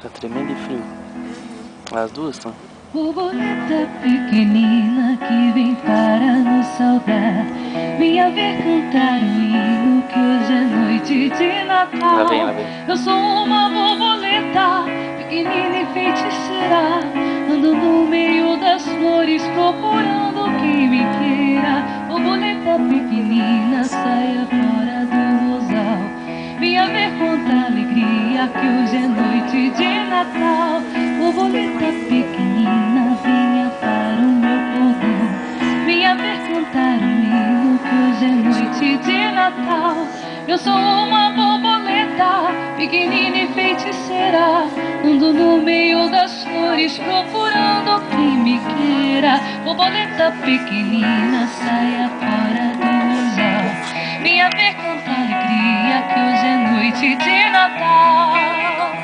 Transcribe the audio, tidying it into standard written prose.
Tá tremendo de frio. As duas estão. Borboleta pequenina que vem para nos saudar, venha ver cantar o hino que hoje é noite de Natal. Lá vem, lá vem. Eu sou uma borboleta pequenina e feiticeira, ando no meio das flores procurando quem me queira. Borboleta pequenina, saia fora do rosal, venha ver quanta alegria que hoje é noite de Natal. Borboleta pequenina, venha para o meu cordão, venha ver cantar o hino que hoje é noite de Natal. Eu sou uma borboleta pequenina e feiticeira, ando no meio das flores procurando quem me queira. Borboleta pequenina, saia fora do rosal, venha ver quanta alegria que hoje é noite de Natal.